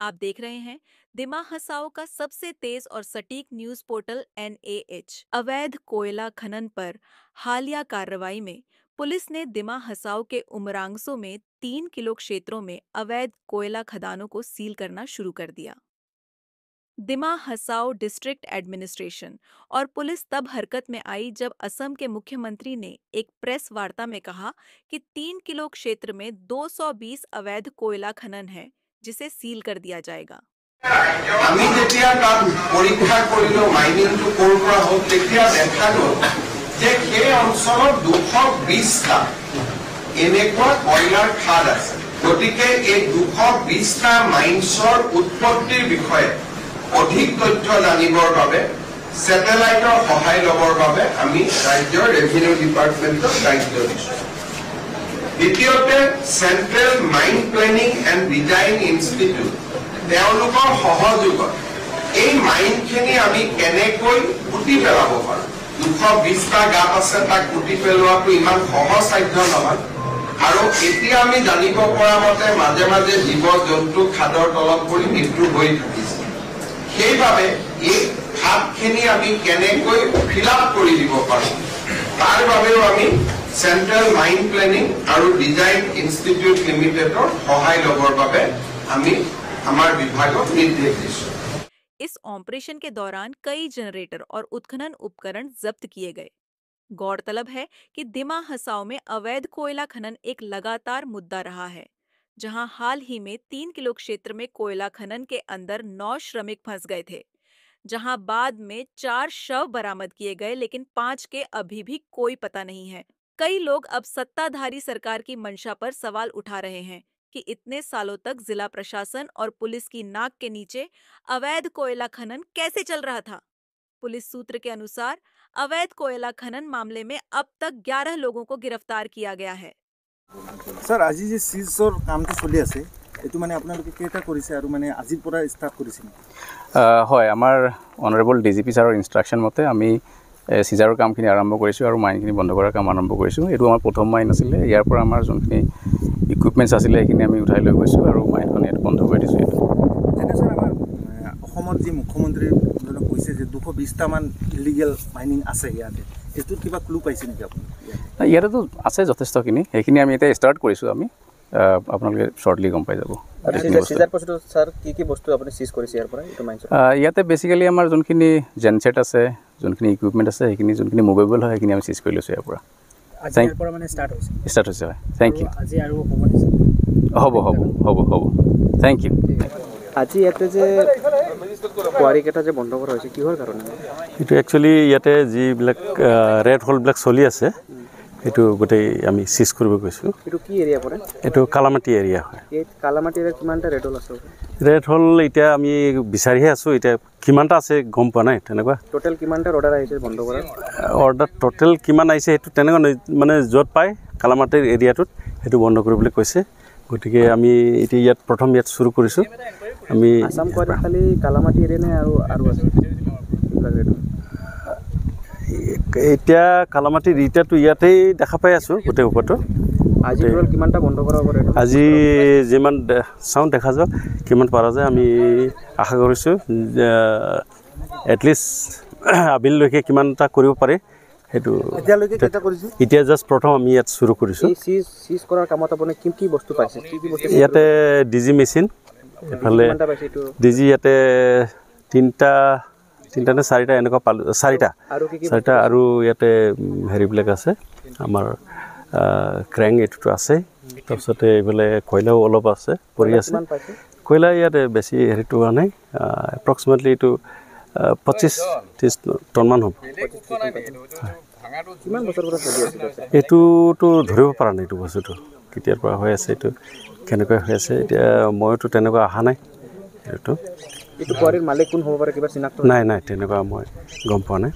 आप देख रहे हैं दिमाग हसाओ का सबसे तेज और सटीक न्यूज पोर्टल NAH। अवैध कोयला खनन पर हालिया कार्रवाई में पुलिस ने दिमाग हसाओ के उमरांगसो में 3 किलो क्षेत्रों में अवैध कोयला खदानों को सील करना शुरू कर दिया। दिमा हसाओ डिस्ट्रिक्ट एडमिनिस्ट्रेशन और पुलिस तब हरकत में आई जब असम के मुख्यमंत्री ने एक प्रेस वार्ता में कहा कि 3 किलो क्षेत्र में 220 अवैध कोयला खनन है जिसे सील कर दिया जाएगा। আমি যেতিয়া তাত পৰীক্ষা কৰিলো মাইনিংটো ক'ৰ পৰা হ'ল তেতিয়া দেখা গ'ল যে সেই অঞ্চলত 220টা এনেকুৱা কয়লাৰ খাদ আছে। গতিকে এই 220টা মাইন্সৰ উৎপত্তিৰ বিষয়ে অধিক তথ্য জানিবৰ বাবে স্যাটেলাইটৰ সহায় ল'বৰ বাবে আমি ৰাজ্যৰ ৰেভিনিউ ডিপাৰ্টমেণ্টক দায়িত্ব দিছোঁ। দ্বিতীয়তে central mine planning and design institute তেওঁলোকৰ সহযোগত এই মাইনখিনি আমি কেনেকৈ পুতি পেলাব পাৰোঁ। 220টা গাঁত আছে তাক পুতি পেলোৱাটো ইমান সহজসাধ্য নহয় আৰু এতিয়া আমি জানিব পৰা মতে মাজে মাজে জীৱ জন্তু খাদৰ তলত পৰি মৃত্যু হৈ থাকিছে। সেইবাবে এই খাদখিনি আমি কেনেকৈ ফিল আপ কৰি দিব পাৰোঁ তাৰ বাবেও আমি চেন্ট্ৰেল মাইন প্লেনিং আৰু ডিজাইন ইনষ্টিটিউট লিমিটেডৰ সহায় ল'বৰ বাবে আমি हमारे विभागों निर्देश दिए। इस ऑपरेशन के दौरान कई जनरेटर और उत्खनन उपकरण जब्त किए गए। गौरतलब है कि दिमा हसाओ में अवैध कोयला खनन एक लगातार मुद्दा रहा है, जहां हाल ही में 3 किलो क्षेत्र में कोयला खनन के अंदर 9 श्रमिक फंस गए थे, जहां बाद में 4 शव बरामद किए गए, लेकिन 5 के अभी भी कोई पता नहीं है। कई लोग अब सत्ताधारी सरकार की मंशा पर सवाल उठा रहे हैं कि इतने सालों तक जिला प्रशासन और पुलिस की नाक के नीचे अवैध कोयला खनन कैसे चल रहा था। पुलिस सूत्र के अनुसार अवैध कोयला खनन मामले में अब तक 11 लोगों को गिरफ्तार किया गया है। सर आज जे सीजर कामটো চলি আছে এটো মানে আপোনালোকে কেটা কৰিছে আৰু মানে আজিৰ পৰা ষ্টাৰ্ট কৰিছে হয় আমাৰ অনাৰেবল ডিজিপি ছাৰৰ ইনষ্ট্ৰাকচন মতে আমি সিজাৰৰ কামখিনি আৰম্ভ কৰিছোঁ আৰু মাইনখিনি বন্ধ কৰাৰ কাম আৰম্ভ কৰিছোঁ। এইটো আমাৰ প্ৰথম মাইন আছিলে। ইয়াৰ পৰা আমাৰ যোনখিনি ইকুইপমেণ্টছ আছিলে সেইখিনি আমি উঠাই লৈ গৈছোঁ আৰু মাইনখন ইয়াত বন্ধ কৰি দিছোঁ। যেনে স্যাৰ আমাৰ অসমৰ যি মুখ্যমন্ত্ৰী কৈছে যে 220টা মান ইলিগেল মাইনিং আছে ইয়াতে, এইটোৰ কিবা ক্লু পাইছে নেকি আপুনি? ইয়াতেতো আছে যথেষ্টখিনি, সেইখিনি আমি এতিয়া ষ্টাৰ্ট কৰিছোঁ। আমি আপোনালোকে শ্বৰ্টলি গম পাই যাব। সিজাৰ পাছত স্যাৰ কি বস্তু আপুনি সিজ কৰিছে ইয়াৰ পৰা এইটো মাইনছত? ইয়াতে বেচিক্যালি আমাৰ যোনখিনি জেনছেট আছে, যোনখিনি ইকুইপমেণ্ট আছে, সেইখিনি যোনখিনি মুভেবল হয় সেইখিনি আমি সিজ কৰি লৈছোঁ ইয়াৰ পৰা। আজিৰ পৰা মানে ষ্টাৰ্ট হৈছে হয়। Thank you. আজি আৰু হ'ব থেংক ইউ। আজি ইয়াতে যে কোৱাৰীকেইটা যে বন্ধ কৰা হৈছে কিহৰ কাৰণে? এইটো একচুৱেলি ইয়াতে যিবিলাক ৰেড হোলবিলাক চলি আছে সেইটো গোটেই আমি সিজ কৰিব গৈছোঁ। এইটো কি এৰিয়া পৰে? এইটো কালামাটি এৰিয়া হয়। এই কালামাটি এৰিয়াত কিমানটা ৰেড হোল আছে? ৰেড হোল এতিয়া আমি বিচাৰিহে আছোঁ, এতিয়া কিমানটা আছে গম পোৱা নাই। তেনেকুৱা টোটেল কিমানটা অৰ্ডাৰ আহিছে বন্ধ কৰাৰ? অৰ্ডাৰ টোটেল কিমান আহিছে সেইটো তেনেকুৱা মানে য'ত পায় কালামাটিৰ এৰিয়াটোত সেইটো বন্ধ কৰিবলৈ কৈছে। গতিকে আমি এতিয়া ইয়াত প্ৰথম ইয়াত শুৰু কৰিছোঁ। আমি আসাম কোৱাৰী খালি কালামাটি এৰিয়া নে আৰু আছে? এতিয়া কালামাটিৰ এৰিয়াটো ইয়াতেই দেখা পাই আছোঁ গোটেই ওপৰতো। আজি টোটেল কিমানটা বন্ধ কৰা হ'ব? আজি যিমান চাওঁ দেখা যাওক কিমান পৰা যায়। আমি আশা কৰিছোঁ এটলিষ্ট আবিললৈকে কিমানটা কৰিব পাৰে সেইটো। এতিয়া জাষ্ট প্ৰথম আমি ইয়াত শুৰু কৰিছোঁ। সিজ কৰাৰ কামত আপুনি কি বস্তু পাইছে? ইয়াতে ডিজি মেচিন, এফালে ডিজি ইয়াতে তিনিটা নে চাৰিটা এনেকুৱা পালোঁ। চাৰিটা আৰু ইয়াতে হেৰিবিলাক আছে আমাৰ ক্ৰেং এইটোতো আছে। তাৰপিছতে এইফালে কয়লাও অলপ আছে পৰি আছে। কয়লা ইয়াতে বেছি হেৰিটো হোৱা নাই। এপ্ৰক্সিমেটলি এইটো 25-30 টনমান হ'ব। এইটোতো ধৰিব পৰা নাই এইটো বস্তুটো কেতিয়াৰ পৰা হৈ আছে, এইটো কেনেকৈ হৈ আছে এতিয়া মইতো তেনেকুৱা অহা নাই। এইটো কোৱাৰীৰ মালিক কোন হ'ব পাৰে কিবা চিনাক্ত? নাই তেনেকুৱা মই গম পোৱা নাই।